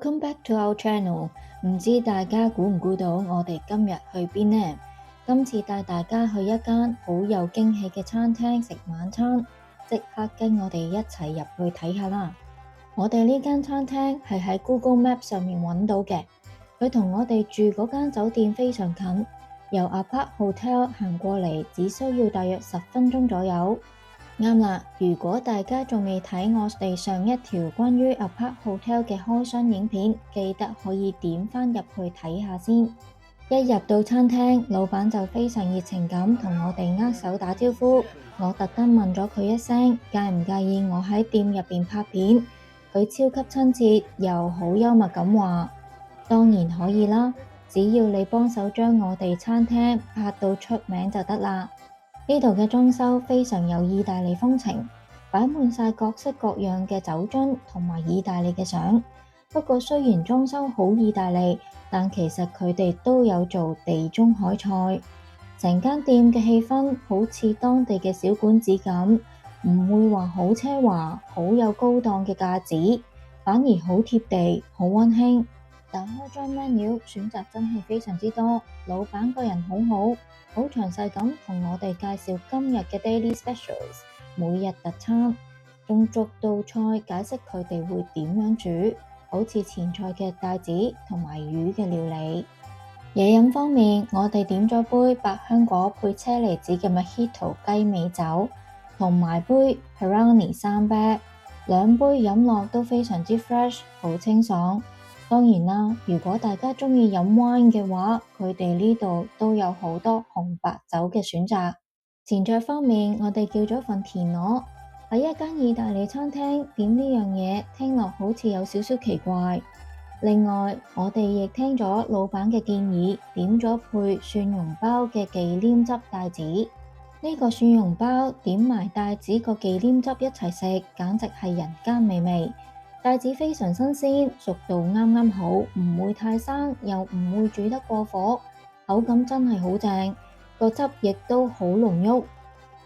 Welcome back to our channel。唔知大家估唔估到我哋今日去邊呢？今次帶大家去一間好有驚喜嘅餐廳食晚餐，即刻跟我哋一齊入去睇下啦！我哋呢間餐廳係喺 Google Map 上面揾到嘅，佢同我哋住嗰間酒店非常近，由 Apart Hotel 行過嚟只需要大約10分鐘左右。啱啦，如果大家仲未睇我哋上一條關於 Apart Hotel 嘅開箱影片，記得可以點返入去睇下先。一入到餐廳，老闆就非常熱情咁同我哋握手打招呼。我特登問咗佢一聲，介唔介意我喺店入邊拍片？佢超級親切又好幽默咁話，當然可以啦，只要你幫手將我哋餐廳拍到出名就得啦。呢度嘅裝修非常有意大利風情，擺滿晒各式各樣嘅酒樽同埋意大利嘅相。不過雖然裝修好意大利，但其實佢哋都有做地中海菜。成間店嘅氣氛好似當地嘅小館子咁，唔會話好奢華、好有高檔嘅架子，反而好貼地、好溫馨。打開張 menu，選擇真係非常之多，老闆個人好好，好詳細咁同我哋介紹今日嘅 daily specials， 每日特餐，仲逐道菜解釋佢哋會點樣煮，好似前菜嘅帶子同埋魚嘅料理。嘢飲方面，我哋點咗杯百香果配車厘子嘅 Mojito 雞尾酒，同埋杯 Peroni 生啤，兩杯飲落都非常之 fresh， 好清爽。當然啦，如果大家鍾意飲 wine 嘅話，佢哋呢度都有好多紅白酒嘅選擇。前菜方面，我哋叫咗份田螺。喺一間意大利餐廳點呢樣嘢，聽落好似有少少奇怪。另外，我哋亦聽咗老闆嘅建議，點咗配蒜蓉包嘅忌廉汁帶子。呢個蒜蓉包點埋帶子個忌廉汁一齊食，簡直係人間美味。帶子非常新鮮，熟度啱啱好，唔會太生，又唔會煮得過火，口感真係好正，個汁亦都好濃郁。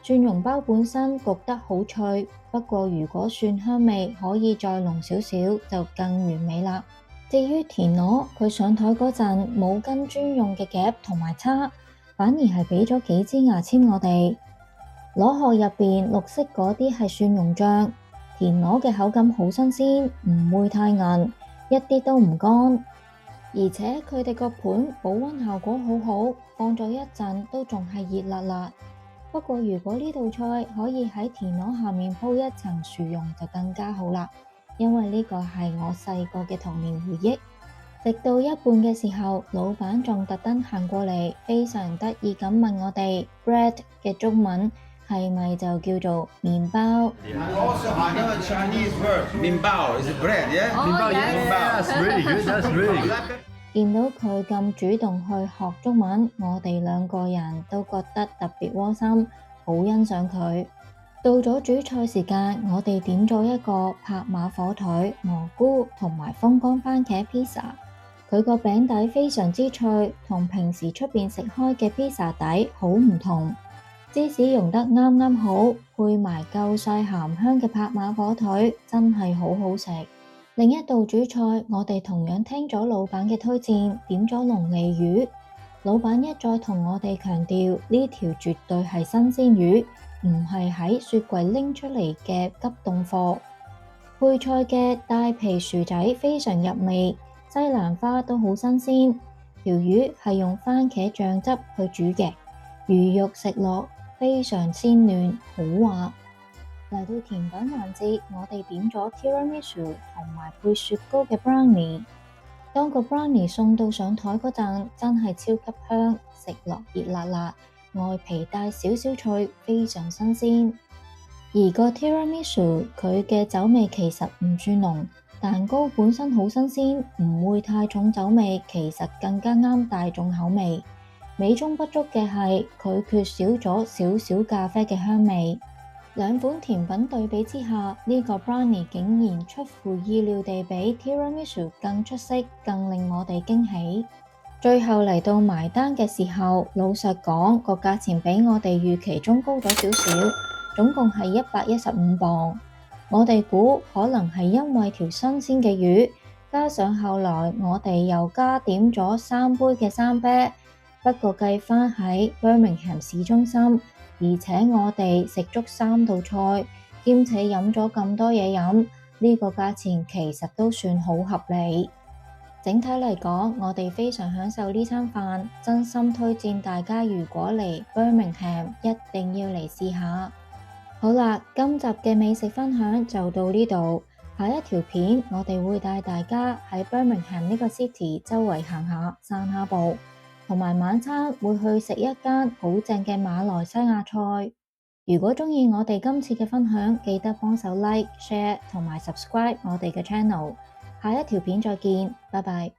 蒜蓉包本身焗得好脆，不過如果蒜香味可以再濃少少，就更完美啦。至於田螺，佢上台嗰陣冇跟專用嘅夾同埋叉，反而係畀咗幾支牙籤我哋。螺殼入邊綠色嗰啲係蒜蓉醬。田螺嘅口感好新鮮，唔會太硬，一啲都唔乾，而且佢哋個盤保溫效果好好，放咗一陣都仲係熱辣辣。不過如果呢道菜可以喺田螺下面鋪一層薯蓉就更加好啦，因為呢個係我細個嘅童年回憶。食到一半嘅時候，老闆仲特登行過嚟，非常得意咁問我哋 bread 嘅中文係咪就叫做麵包？麵包 is it bread, yeah? Yes, really good. That's really good. 見到佢咁主動去學中文，我哋兩個人都覺得特別窩心，好欣賞佢。到咗主菜時間，我哋點咗一個帕馬火腿、蘑菇同埋風乾番茄披薩。佢個餅底非常之脆，同平時出邊食開嘅披薩底好唔同。芝士溶得啱啱好，配埋夠晒鹹香嘅帕馬火腿，真係好好食。另一道主菜，我哋同樣聽咗老闆嘅推薦，點咗龍脷魚。老闆一再同我哋強調，呢條絕對係新鮮魚，唔係喺雪櫃拎出嚟嘅急凍貨。配菜嘅帶皮薯仔非常入味，西蘭花都好新鮮。條魚係用番茄醬汁去煮嘅，魚肉食落非常鮮嫩，好滑。嚟到甜品環節，我哋點咗 Tiramisu 同埋配雪糕嘅 Brownie。當個 Brownie 送到上台嗰陣，真係超級香，食落熱辣辣，外皮帶少少脆，非常新鮮。而個 Tiramisu 佢嘅酒味其實唔算濃，蛋糕本身好新鮮，唔會太重酒味，其實更加啱大眾口味。美中不足嘅係佢缺少咗少少咖啡嘅香味。兩款甜品對比之下，呢個 Brownie 竟然出乎意料地比 Tiramisu 更出色，更令我哋驚喜。最後嚟到埋單嘅時候，老實講個價錢比我哋預期中高咗少少，總共係115磅。我哋估可能係因為條新鮮嘅魚加上後來我哋又加點咗3杯嘅生啤，不過計返喺 Birmingham 市中心，而且我哋食足3道菜，兼且飲咗咁多嘢飲，呢個價錢其實都算好合理。整體嚟講，我哋非常享受呢餐飯，真心推薦大家如果嚟 Birmingham 一定要嚟試下。好啦，今集嘅美食分享就到呢度，下一條片我哋會帶大家喺 Birmingham 呢個 city 周圍行下散下步，同埋晚餐會去食一間好正嘅馬來西亞菜。如果鍾意我哋今次嘅分享，記得幫手 like、share 同埋 subscribe 我哋嘅 channel。下一條片再見，拜拜。